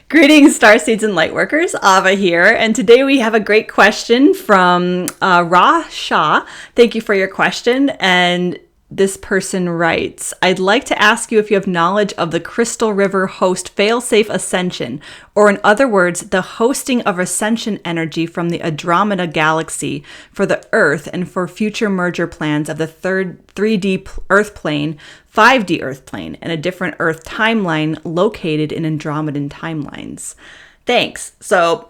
Greetings, Starseeds and Lightworkers. Ava here, and today we have a great question from Ra Shah. Thank you for your question. And this person writes, I'd like to ask you if you have knowledge of the Crystal River host failsafe ascension, or in other words, the hosting of ascension energy from the Andromeda galaxy for the Earth and for future merger plans of the third 3D Earth plane, 5D Earth plane, and a different Earth timeline located in Andromedan timelines. Thanks. So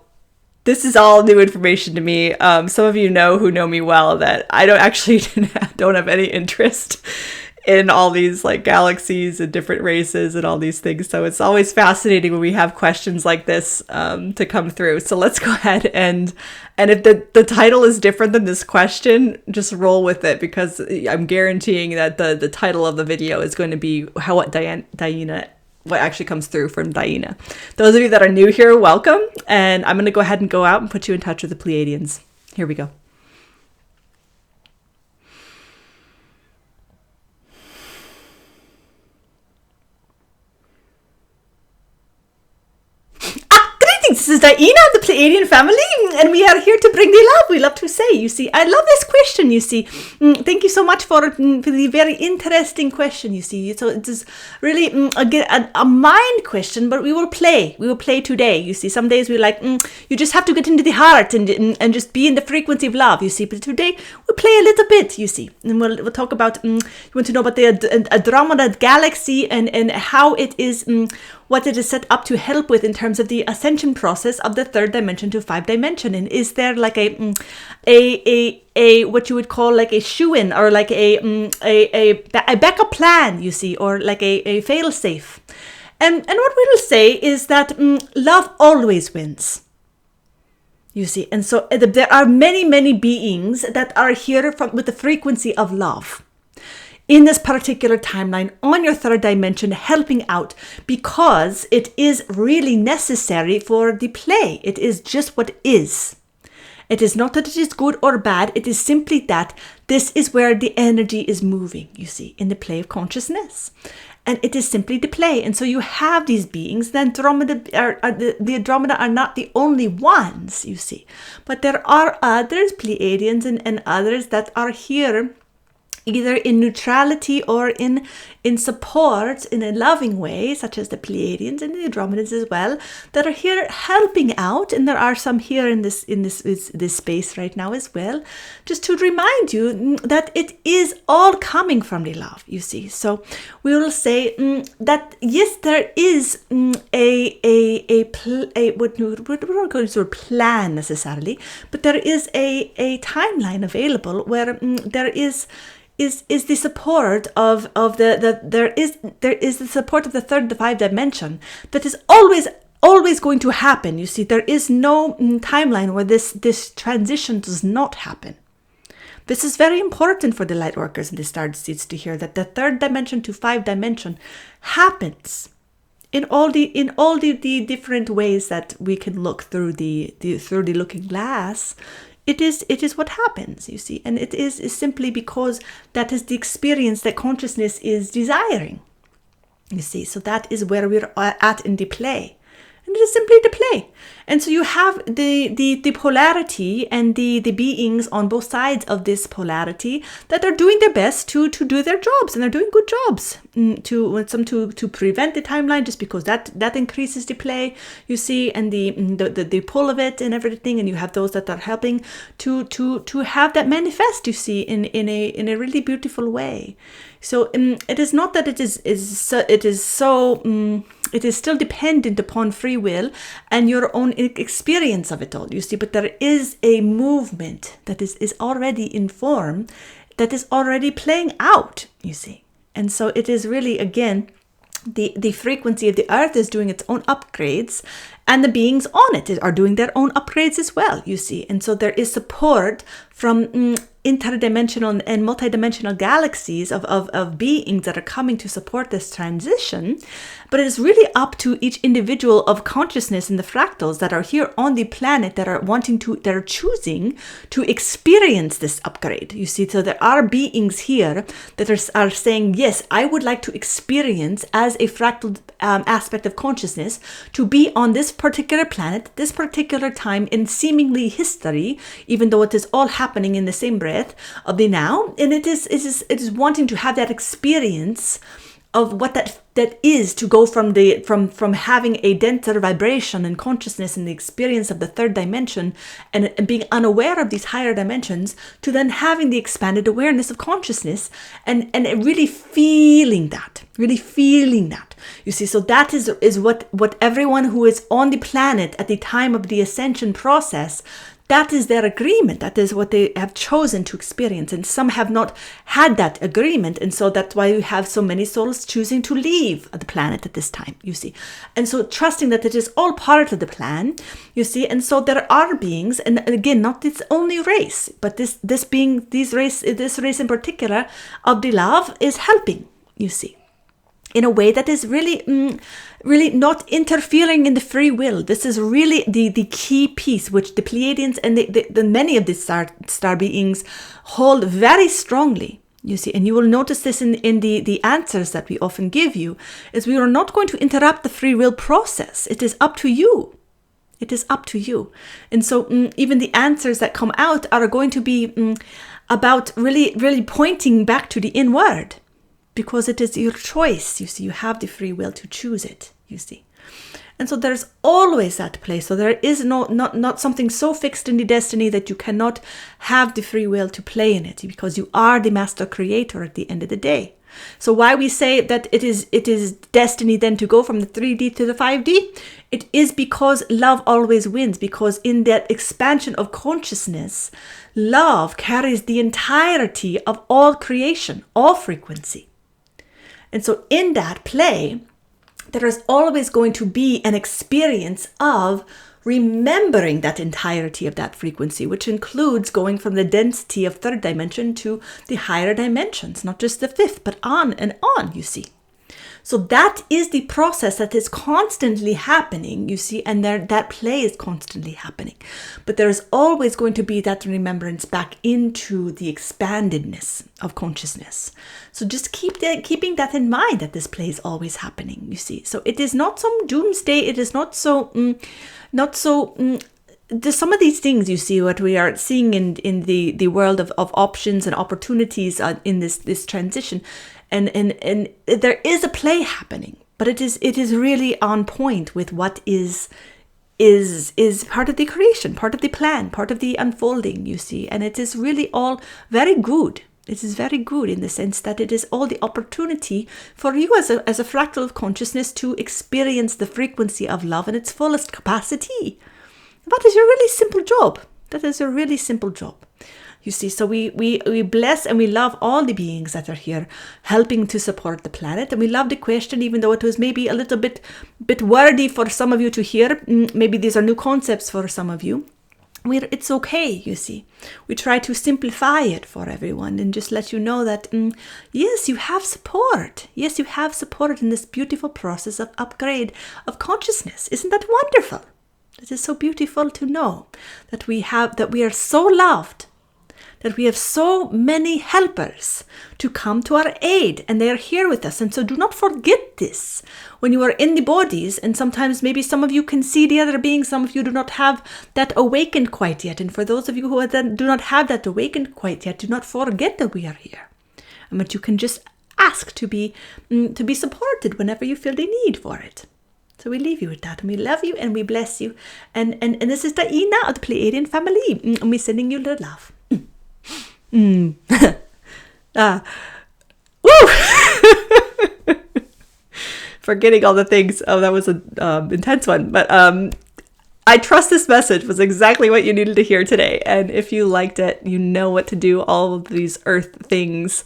this is all new information to me. Some of you who know me well that I don't have any interest in all these like galaxies and different races and all these things. So it's always fascinating when we have questions like this to come through. So let's go ahead and if the title is different than this question, just roll with it, because I'm guaranteeing that the title of the video is going to be what actually comes through from DiYeena. Those of you that are new here, welcome. And I'm going to go ahead and go out and put you in touch with the Pleiadians. Here we go. This is DiYeena of the Pleiadian Family, and we are here to bring the love. We love to say, you see. I love this question, you see. Thank you so much for the very interesting question, you see. So it is really a mind question, but we will play. We will play today, you see. Some days we're like, you just have to get into the heart and just be in the frequency of love, you see. But today we'll play a little bit, you see. And we'll talk about, you want to know about the Andromeda galaxy and how it is, what it is set up to help with in terms of the ascension process of the third dimension to 5 dimension. And is there like a what you would call like a shoe-in, or like a backup plan, you see, or like a fail-safe. And what we will say is that love always wins, you see. And so there are many beings that are here with the frequency of love in this particular timeline on your third dimension, helping out, because it is really necessary for the play. It is just what is. It is not that it is good or bad. It is simply that this is where the energy is moving, you see, in the play of consciousness. And it is simply the play. And so you have these beings. The Andromeda are not the only ones, you see. But there are others, Pleiadians and others, that are here either in neutrality or in support in a loving way, such as the Pleiadians and the Andromedans as well, that are here helping out. And there are some here in this space right now as well, just to remind you that it is all coming from the love, you see. So we will say that yes, there is we're not going to plan necessarily, but there is a timeline available where there is the support of there is the support of the third, the 5 dimension, that is always going to happen. You see, there is no timeline where this transition does not happen. This is very important for the light workers and the star seeds to hear, that the third dimension to 5 dimension happens in all the different ways that we can look through the looking glass. It is what happens, you see, and it is simply because that is the experience that consciousness is desiring, you see. So that is where we're at in the play, and it is simply the play. And so you have the polarity and the beings on both sides of this polarity that are doing their best to do their jobs, and they're doing good jobs to prevent the timeline, just because that increases the play, you see, and the pull of it and everything. And you have those that are helping to have that manifest, you see, in a really beautiful way. So it is not that it is still dependent upon free will and your own experience of it all, you see, but there is a movement that is already in form, that is already playing out, you see. And so it is really, again, the frequency of the earth is doing its own upgrades, and the beings on it are doing their own upgrades as well, you see. And so there is support from interdimensional and multidimensional galaxies of beings that are coming to support this transition, but it is really up to each individual of consciousness in the fractals that are here on the planet that are choosing to experience this upgrade. You see, so there are beings here that are saying, yes, I would like to experience as a fractal aspect of consciousness to be on this particular planet, this particular time in seemingly history, even though it is all happening in the same breath of the now, and it is wanting to have that experience of what that is, to go from having a denser vibration and consciousness and the experience of the third dimension and being unaware of these higher dimensions, to then having the expanded awareness of consciousness and really feeling that. You see, so that is what everyone who is on the planet at the time of the ascension process, that is their agreement. That is what they have chosen to experience. And some have not had that agreement. And so that's why we have so many souls choosing to leave the planet at this time, you see. And so trusting that it is all part of the plan, you see. And so there are beings, and again, not this only race, but this race in particular of the love is helping, you see, in a way that is really not interfering in the free will. This is really the key piece, which the Pleiadians and the many of the star beings hold very strongly, you see. And you will notice this in the answers that we often give you, is we are not going to interrupt the free will process. It is up to you. It is up to you. And so even the answers that come out are going to be about really pointing back to the inward, because it is your choice, you see. You have the free will to choose it, you see. And so there's always that place. So there is not something so fixed in the destiny that you cannot have the free will to play in it, because you are the master creator at the end of the day. So why we say that it is destiny then to go from the 3D to the 5D, it is because love always wins, because in that expansion of consciousness, love carries the entirety of all creation, all frequency. And so in that play, there is always going to be an experience of remembering that entirety of that frequency, which includes going from the density of third dimension to the higher dimensions, not just the fifth, but on and on, you see. So that is the process that is constantly happening, you see, and that play is constantly happening. But there is always going to be that remembrance back into the expandedness of consciousness. So just keeping that in mind, that this play is always happening, you see. So it is not some doomsday. It is not so. There's some of these things, you see, what we are seeing in the world of options and opportunities in this transition. And there is a play happening, but it is really on point with what is part of the creation, part of the plan, part of the unfolding, you see. And it is really all very good. It is very good in the sense that it is all the opportunity for you as a fractal of consciousness to experience the frequency of love in its fullest capacity. That is a really simple job. That is a really simple job. You see, so we bless and we love all the beings that are here helping to support the planet. And we love the question, even though it was maybe a little bit wordy for some of you to hear. Maybe these are new concepts for some of you. It's okay, you see. We try to simplify it for everyone and just let you know that, yes, you have support. Yes, you have support in this beautiful process of upgrade of consciousness. Isn't that wonderful? It is so beautiful to know that we are so loved, that we have so many helpers to come to our aid, and they are here with us. And so do not forget this when you are in the bodies. And sometimes maybe some of you can see the other beings, some of you do not have that awakened quite yet. And for those of you who do not have that awakened quite yet, do not forget that we are here. But you can just ask to be supported whenever you feel the need for it. So we leave you with that, and we love you and we bless you. And this is DiYeena of the Pleiadian Family, and we're sending you the love. Woo! Forgetting all the things. Oh, that was an intense one. But I trust this message was exactly what you needed to hear today. And if you liked it, you know what to do. All of these earth things,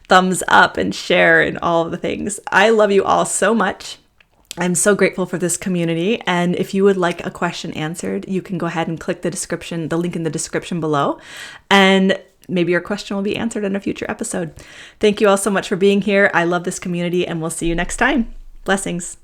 thumbs up and share and all of the things. I love you all so much. I'm so grateful for this community. And if you would like a question answered, you can go ahead and click the link in the description below. And maybe your question will be answered in a future episode. Thank you all so much for being here. I love this community, and we'll see you next time. Blessings.